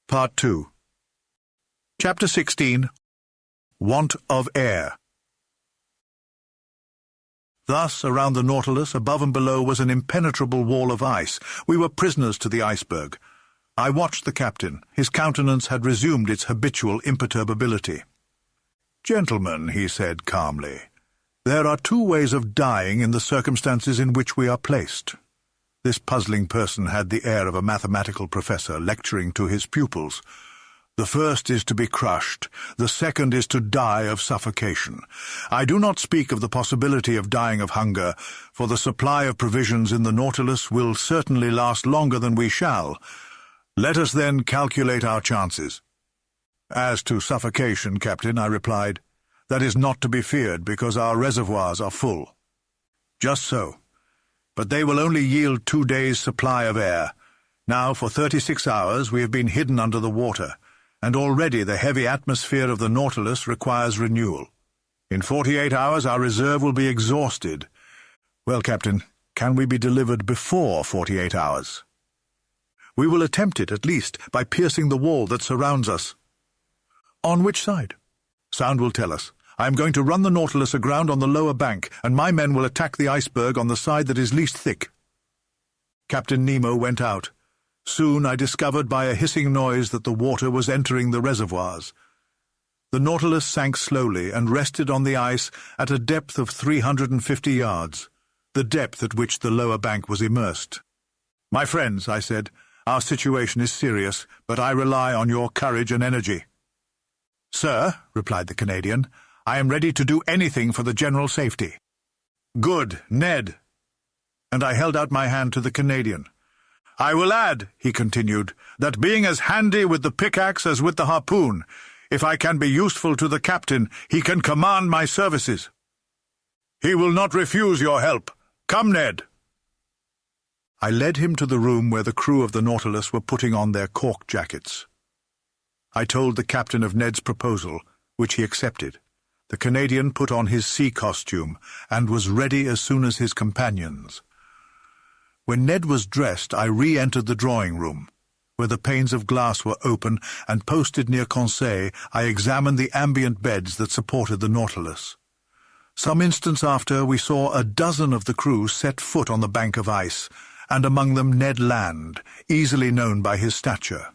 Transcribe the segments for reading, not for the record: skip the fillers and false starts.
Part 2. Chapter 16. Want of Air. Thus, around the Nautilus, above and below, was an impenetrable wall of ice. We were prisoners to the iceberg. I watched the captain. His countenance had resumed its habitual imperturbability. "Gentlemen," he said calmly, "there are two ways of dying in the circumstances in which we are placed." This puzzling person had the air of a mathematical professor lecturing to his pupils. "The first is to be crushed, the second is to die of suffocation. I do not speak of the possibility of dying of hunger, for the supply of provisions in the Nautilus will certainly last longer than we shall. Let us then calculate our chances." "As to suffocation, Captain," I replied, "that is not to be feared because our reservoirs are full." "Just so. But they will only yield 2 days' supply of air. Now, for 36 hours, we have been hidden under the water, and already the heavy atmosphere of the Nautilus requires renewal. In 48 hours, our reserve will be exhausted. Well, Captain, can we be delivered before 48 hours? "We will attempt it, at least, by piercing the wall that surrounds us." "On which side?" "Sound will tell us. I am going to run the Nautilus aground on the lower bank, and my men will attack the iceberg on the side that is least thick." Captain Nemo went out. Soon I discovered by a hissing noise that the water was entering the reservoirs. The Nautilus sank slowly and rested on the ice at a depth of 350 yards, the depth at which the lower bank was immersed. "My friends," I said, "our situation is serious, but I rely on your courage and energy." "Sir," replied the Canadian, "I am ready to do anything for the general safety." "Good, Ned." And I held out my hand to the Canadian. "I will add," he continued, "that being as handy with the pickaxe as with the harpoon, if I can be useful to the captain, he can command my services." "He will not refuse your help. Come, Ned." I led him to the room where the crew of the Nautilus were putting on their cork jackets. I told the captain of Ned's proposal, which he accepted. The Canadian put on his sea costume and was ready as soon as his companions. When Ned was dressed, I re-entered the drawing-room. Where the panes of glass were open and posted near Conseil, I examined the ambient beds that supported the Nautilus. Some instants after, we saw a dozen of the crew set foot on the bank of ice, and among them Ned Land, easily known by his stature.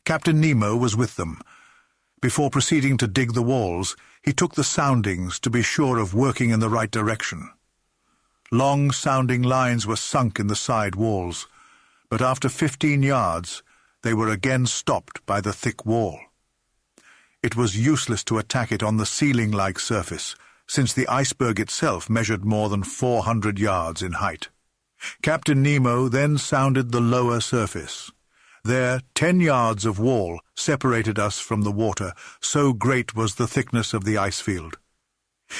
Captain Nemo was with them. Before proceeding to dig the walls, he took the soundings to be sure of working in the right direction. Long sounding lines were sunk in the side walls, but after 15 yards they were again stopped by the thick wall. It was useless to attack it on the ceiling-like surface, since the iceberg itself measured more than 400 yards in height. Captain Nemo then sounded the lower surface. There, 10 yards of wall separated us from the water, so great was the thickness of the ice field.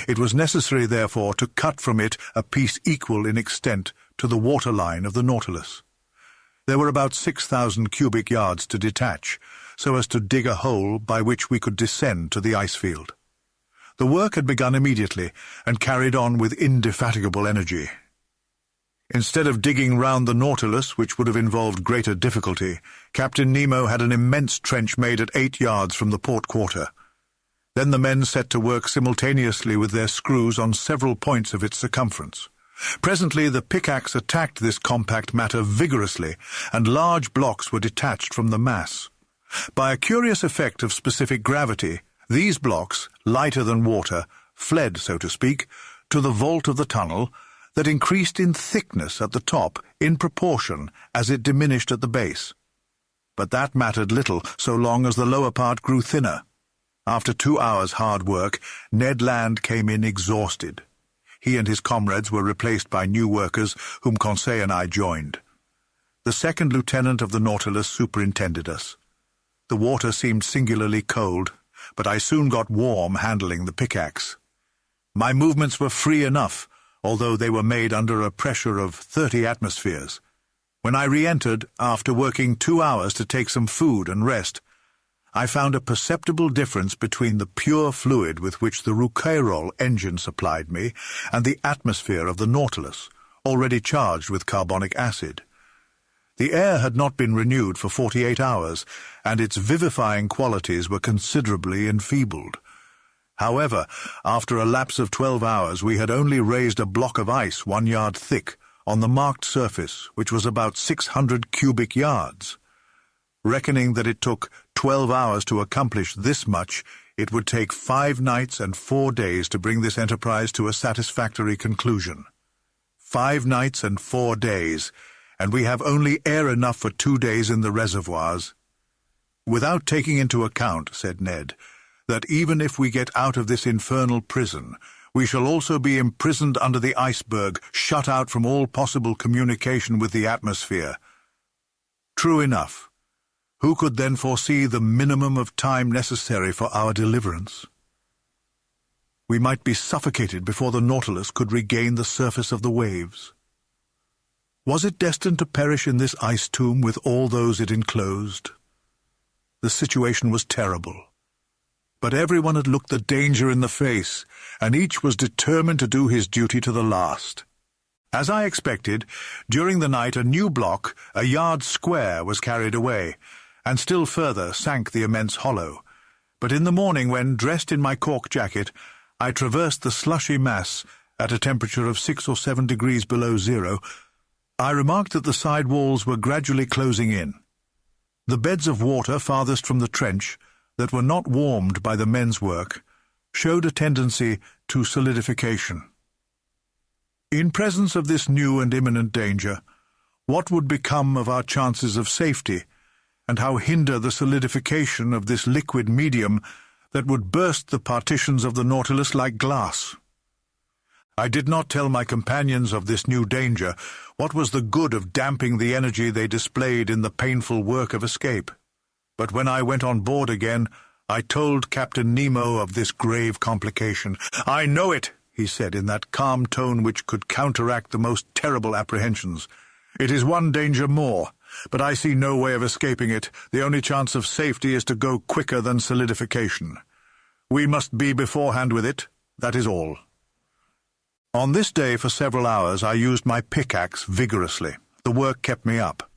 It was necessary, therefore, to cut from it a piece equal in extent to the waterline of the Nautilus. There were about 6,000 cubic yards to detach, so as to dig a hole by which we could descend to the ice field. The work had begun immediately, and carried on with indefatigable energy. Instead of digging round the Nautilus, which would have involved greater difficulty, Captain Nemo had an immense trench made at 8 yards from the port quarter. Then the men set to work simultaneously with their screws on several points of its circumference. Presently the pickaxe attacked this compact matter vigorously, and large blocks were detached from the mass. By a curious effect of specific gravity, these blocks, lighter than water, fled, so to speak, to the vault of the tunnel, that increased in thickness at the top in proportion as it diminished at the base. But that mattered little so long as the lower part grew thinner. After 2 hours' hard work, Ned Land came in exhausted. He and his comrades were replaced by new workers whom Conseil and I joined. The second lieutenant of the Nautilus superintended us. The water seemed singularly cold, but I soon got warm handling the pickaxe. My movements were free enough, although they were made under a pressure of 30 atmospheres. When I re-entered, after working 2 hours to take some food and rest, I found a perceptible difference between the pure fluid with which the Rouquayrol engine supplied me and the atmosphere of the Nautilus, already charged with carbonic acid. The air had not been renewed for 48 hours, and its vivifying qualities were considerably enfeebled. However, after a lapse of 12 hours, we had only raised a block of ice 1 yard thick on the marked surface, which was about 600 cubic yards. Reckoning that it took 12 hours to accomplish this much, it would take 5 nights and 4 days to bring this enterprise to a satisfactory conclusion. 5 nights and 4 days, and we have only air enough for 2 days in the reservoirs. Without taking into account, said Ned, that even if we get out of this infernal prison, we shall also be imprisoned under the iceberg, shut out from all possible communication with the atmosphere. True enough. Who could then foresee the minimum of time necessary for our deliverance? We might be suffocated before the Nautilus could regain the surface of the waves. Was it destined to perish in this ice tomb with all those it enclosed? The situation was terrible. But everyone had looked the danger in the face, and each was determined to do his duty to the last. As I expected, during the night a new block, a yard square, was carried away, and still further sank the immense hollow. But in the morning, when, dressed in my cork jacket, I traversed the slushy mass at a temperature of 6 or 7 degrees below zero, I remarked that the side walls were gradually closing in. The beds of water farthest from the trench, that were not warmed by the men's work, showed a tendency to solidification. In presence of this new and imminent danger, what would become of our chances of safety, and how hinder the solidification of this liquid medium that would burst the partitions of the Nautilus like glass? I did not tell my companions of this new danger. What was the good of damping the energy they displayed in the painful work of escape? But when I went on board again, I told Captain Nemo of this grave complication. "I know it," he said in that calm tone which could counteract the most terrible apprehensions. "It is one danger more, but I see no way of escaping it. The only chance of safety is to go quicker than solidification. We must be beforehand with it, that is all." On this day for several hours I used my pickaxe vigorously. The work kept me up.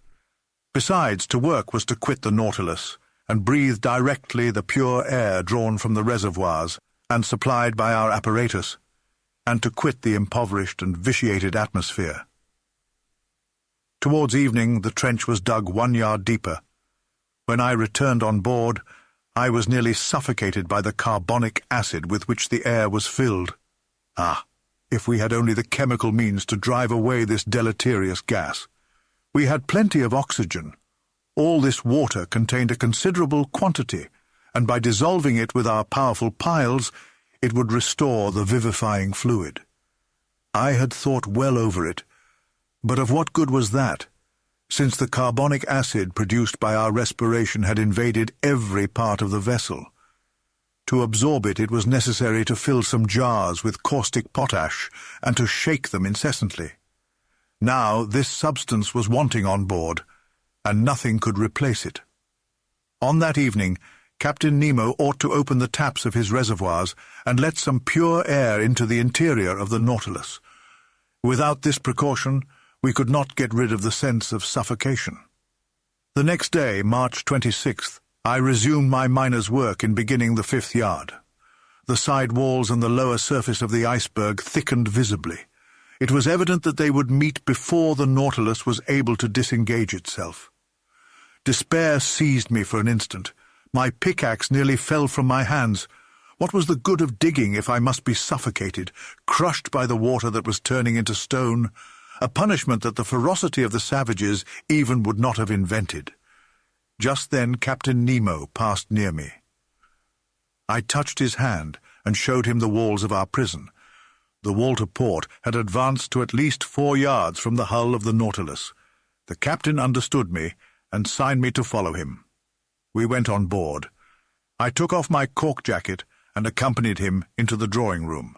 Besides, to work was to quit the Nautilus, and breathe directly the pure air drawn from the reservoirs and supplied by our apparatus, and to quit the impoverished and vitiated atmosphere. Towards evening the trench was dug 1 yard deeper. When I returned on board, I was nearly suffocated by the carbonic acid with which the air was filled. Ah, if we had only the chemical means to drive away this deleterious gas! We had plenty of oxygen. All this water contained a considerable quantity, and by dissolving it with our powerful piles, it would restore the vivifying fluid. I had thought well over it, but of what good was that, since the carbonic acid produced by our respiration had invaded every part of the vessel? To absorb it, it was necessary to fill some jars with caustic potash and to shake them incessantly. Now this substance was wanting on board, and nothing could replace it. On that evening, Captain Nemo ought to open the taps of his reservoirs and let some pure air into the interior of the Nautilus. Without this precaution, we could not get rid of the sense of suffocation. The next day, March 26th, I resumed my miner's work in beginning the 5th yard. The side walls and the lower surface of the iceberg thickened visibly. It was evident that they would meet before the Nautilus was able to disengage itself. Despair seized me for an instant. My pickaxe nearly fell from my hands. What was the good of digging if I must be suffocated, crushed by the water that was turning into stone, a punishment that the ferocity of the savages even would not have invented? Just then Captain Nemo passed near me. I touched his hand and showed him the walls of our prison. The wall to port had advanced to at least 4 yards from the hull of the Nautilus. The captain understood me and signed me to follow him. We went on board. I took off my cork jacket and accompanied him into the drawing-room.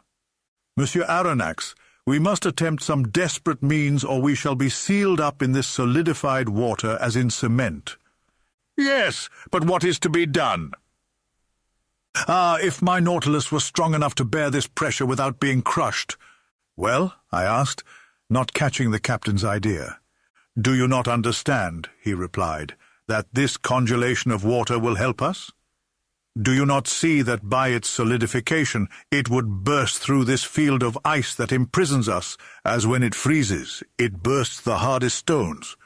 "Monsieur Aronnax, we must attempt some desperate means, or we shall be sealed up in this solidified water as in cement." "Yes, but what is to be done?" "Ah, if my Nautilus was strong enough to bear this pressure without being crushed." "Well?" I asked, not catching the captain's idea. "Do you not understand," he replied, "that this congelation of water will help us? Do you not see that by its solidification it would burst through this field of ice that imprisons us, as when it freezes, it bursts the hardest stones?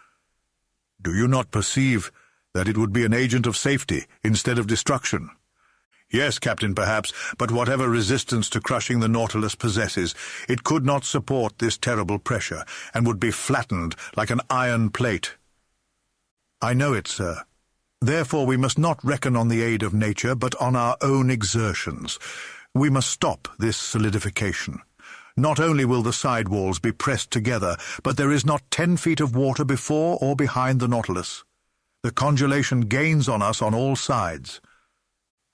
Do you not perceive that it would be an agent of safety instead of destruction? Yes, Captain, perhaps, but whatever resistance to crushing the Nautilus possesses, it could not support this terrible pressure, and would be flattened like an iron plate." "I know it, sir. Therefore we must not reckon on the aid of nature, but on our own exertions. We must stop this solidification. Not only will the side walls be pressed together, but there is not 10 feet of water before or behind the Nautilus. The congelation gains on us on all sides.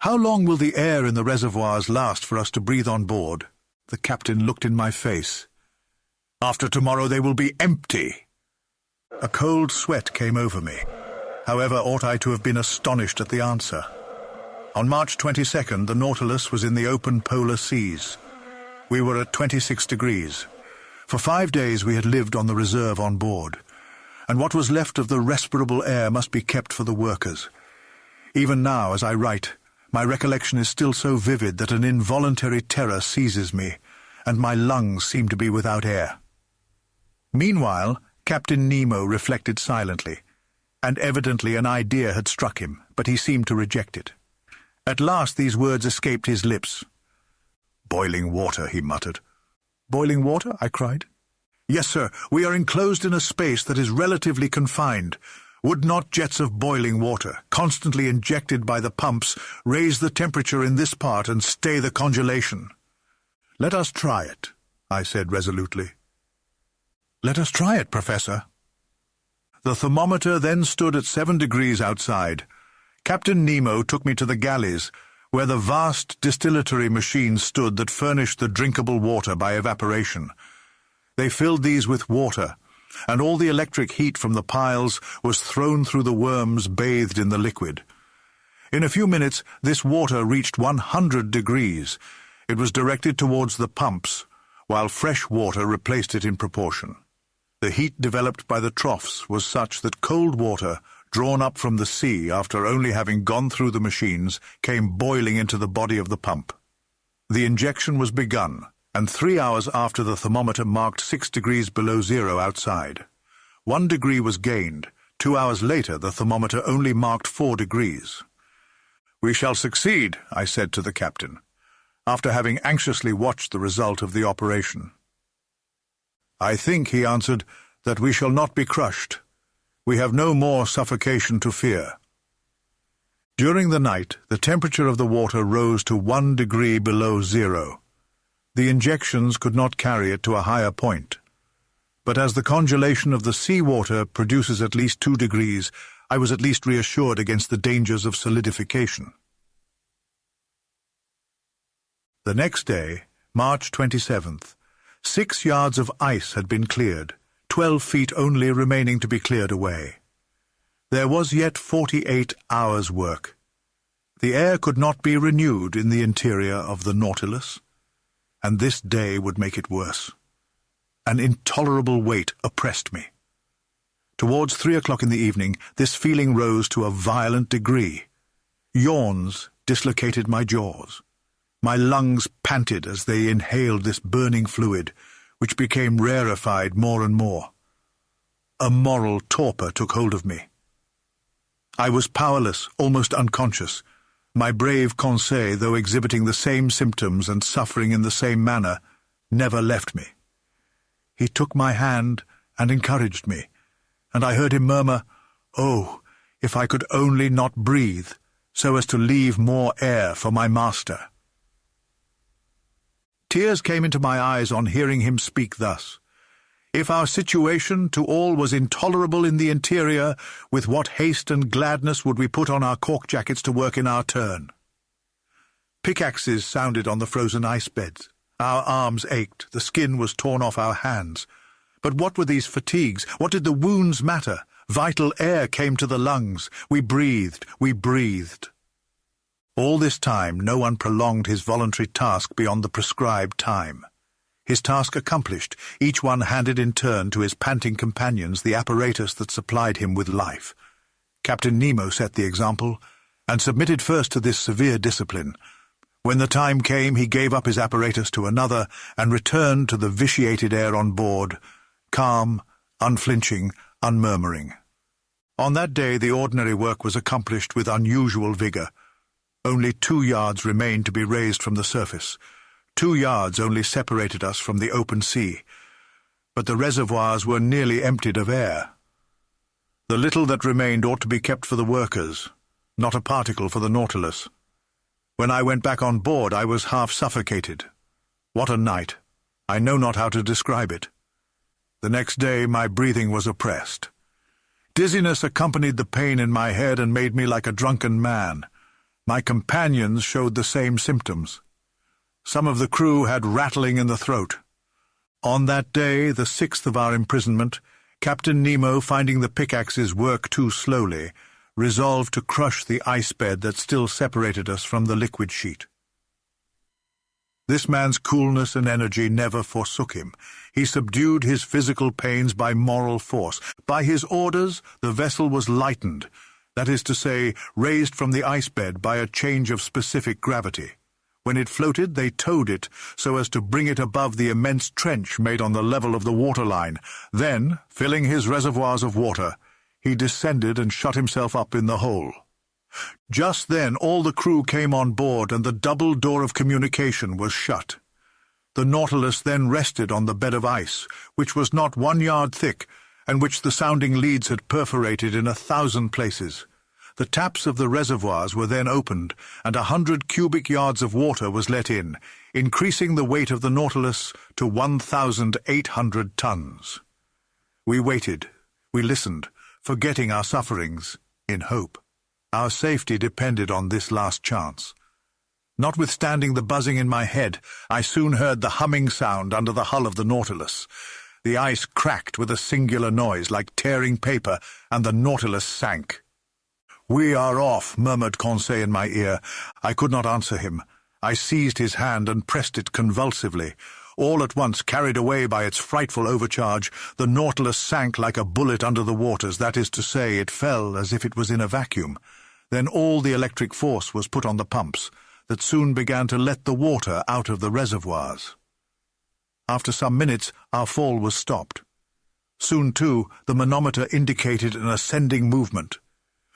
How long will the air in the reservoirs last for us to breathe on board?" The captain looked in my face. "After tomorrow they will be empty." A cold sweat came over me. However, ought I to have been astonished at the answer? On March 22nd, the Nautilus was in the open polar seas. We were at 26 degrees. For 5 days we had lived on the reserve on board, and what was left of the respirable air must be kept for the workers. Even now, as I write, my recollection is still so vivid that an involuntary terror seizes me, and my lungs seem to be without air. Meanwhile, Captain Nemo reflected silently, and evidently an idea had struck him, but he seemed to reject it. At last these words escaped his lips. "Boiling water," he muttered. "Boiling water?" I cried. "Yes, sir. We are enclosed in a space that is relatively confined. Would not jets of boiling water, constantly injected by the pumps, raise the temperature in this part and stay the congelation?" "Let us try it," I said resolutely. "Let us try it, Professor." The thermometer then stood at 7 degrees outside. Captain Nemo took me to the galleys, where the vast distillatory machines stood that furnished the drinkable water by evaporation. They filled these with water, and all the electric heat from the piles was thrown through the worms bathed in the liquid. In a few minutes this water reached 100 degrees. It was directed towards the pumps, while fresh water replaced it in proportion. The heat developed by the troughs was such that cold water, drawn up from the sea after only having gone through the machines, came boiling into the body of the pump. The injection was begun, and 3 hours after the thermometer marked 6 degrees below zero outside. 1 degree was gained. 2 hours later the thermometer only marked 4 degrees. "We shall succeed," I said to the captain, after having anxiously watched the result of the operation. "I think," he answered, "that we shall not be crushed. We have no more suffocation to fear." During the night, the temperature of the water rose to 1 degree below zero. The injections could not carry it to a higher point. But as the congelation of the sea-water produces at least 2 degrees, I was at least reassured against the dangers of solidification. The next day, March 27th, 6 yards of ice had been cleared, 12 feet only remaining to be cleared away. There was yet 48 hours' work. The air could not be renewed in the interior of the Nautilus, and this day would make it worse. An intolerable weight oppressed me. Towards 3 o'clock in the evening, this feeling rose to a violent degree. Yawns dislocated my jaws. My lungs panted as they inhaled this burning fluid, which became rarefied more and more. A moral torpor took hold of me. I was powerless, almost unconscious. My brave Conseil, though exhibiting the same symptoms and suffering in the same manner, never left me. He took my hand and encouraged me, and I heard him murmur, "Oh, if I could only not breathe, so as to leave more air for my master." Tears came into my eyes on hearing him speak thus. If our situation to all was intolerable in the interior, with what haste and gladness would we put on our cork jackets to work in our turn? Pickaxes sounded on the frozen ice beds. Our arms ached, the skin was torn off our hands. But what were these fatigues? What did the wounds matter? Vital air came to the lungs. We breathed, we breathed. All this time no one prolonged his voluntary task beyond the prescribed time. His task accomplished, each one handed in turn to his panting companions the apparatus that supplied him with life. Captain Nemo set the example, and submitted first to this severe discipline. When the time came, he gave up his apparatus to another and returned to the vitiated air on board, calm, unflinching, unmurmuring. On that day the ordinary work was accomplished with unusual vigour. Only 2 yards remained to be raised from the surface. 2 yards only separated us from the open sea, but the reservoirs were nearly emptied of air. The little that remained ought to be kept for the workers, not a particle for the Nautilus. When I went back on board, I was half suffocated. What a night! I know not how to describe it. The next day my breathing was oppressed. Dizziness accompanied the pain in my head and made me like a drunken man. My companions showed the same symptoms. Some of the crew had rattling in the throat. On that day, the 6th of our imprisonment, Captain Nemo, finding the pickaxes work too slowly, resolved to crush the ice bed that still separated us from the liquid sheet. This man's coolness and energy never forsook him. He subdued his physical pains by moral force. By his orders, the vessel was lightened, that is to say, raised from the ice bed by a change of specific gravity. When it floated, they towed it so as to bring it above the immense trench made on the level of the waterline. Then, filling his reservoirs of water, he descended and shut himself up in the hole. Just then all the crew came on board and the double door of communication was shut. The Nautilus then rested on the bed of ice, which was not 1 yard thick, and which the sounding leads had perforated in 1,000 places. The taps of the reservoirs were then opened, and 100 cubic yards of water was let in, increasing the weight of the Nautilus to 1,800 tons. We waited, we listened, forgetting our sufferings, in hope. Our safety depended on this last chance. Notwithstanding the buzzing in my head, I soon heard the humming sound under the hull of the Nautilus. The ice cracked with a singular noise like tearing paper, and the Nautilus sank. "We are off," murmured Conseil in my ear. I could not answer him. I seized his hand and pressed it convulsively. All at once, carried away by its frightful overcharge, the Nautilus sank like a bullet under the waters, that is to say, it fell as if it was in a vacuum. Then all the electric force was put on the pumps, that soon began to let the water out of the reservoirs. After some minutes, our fall was stopped. Soon, too, the manometer indicated an ascending movement.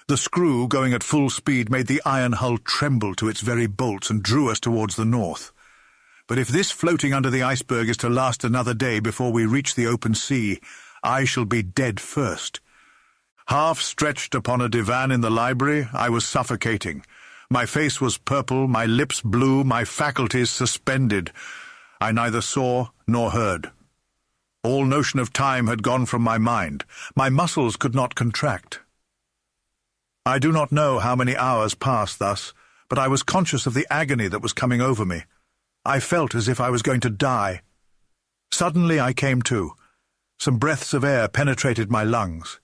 The screw, going at full speed, made the iron hull tremble to its very bolts and drew us towards the north. But if this floating under the iceberg is to last another day before we reach the open sea, I shall be dead first. Half stretched upon a divan in the library, I was suffocating. My face was purple, my lips blue, my faculties suspended. I neither saw nor heard. All notion of time had gone from my mind. My muscles could not contract. I do not know how many hours passed thus, but I was conscious of the agony that was coming over me. I felt as if I was going to die. Suddenly I came to. Some breaths of air penetrated my lungs.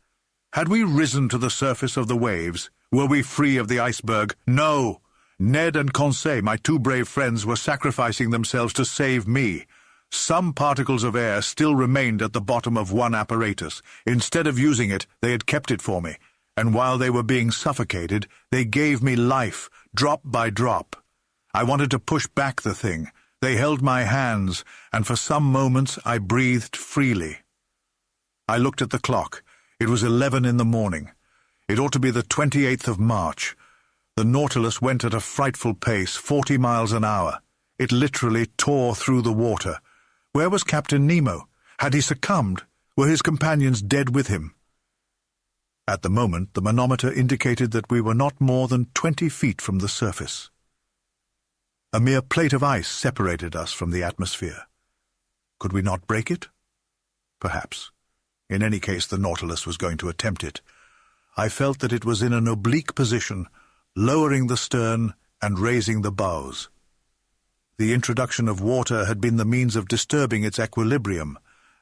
Had we risen to the surface of the waves? Were we free of the iceberg? No! Ned and Conseil, my 2 brave friends, were sacrificing themselves to save me. Some particles of air still remained at the bottom of one apparatus. Instead of using it, they had kept it for me, and while they were being suffocated, they gave me life, drop by drop. I wanted to push back the thing. They held my hands, and for some moments I breathed freely. I looked at the clock. It was 11 in the morning. It ought to be the 28th of March. The Nautilus went at a frightful pace, 40 miles an hour. It literally tore through the water. Where was Captain Nemo? Had he succumbed? Were his companions dead with him? At the moment, the manometer indicated that we were not more than 20 feet from the surface. A mere plate of ice separated us from the atmosphere. Could we not break it? Perhaps. In any case, the Nautilus was going to attempt it. I felt that it was in an oblique position, lowering the stern and raising the bows. The introduction of water had been the means of disturbing its equilibrium.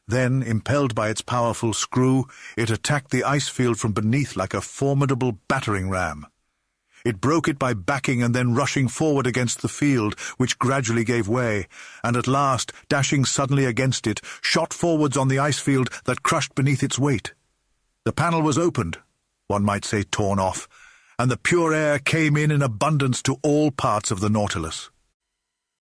Then, impelled by its powerful screw, it attacked the ice field from beneath like a formidable battering ram. It broke it by backing and then rushing forward against the field, which gradually gave way, and at last, dashing suddenly against it, shot forwards on the ice field that crushed beneath its weight. The panel was opened, one might say torn off, and the pure air came in abundance to all parts of the Nautilus.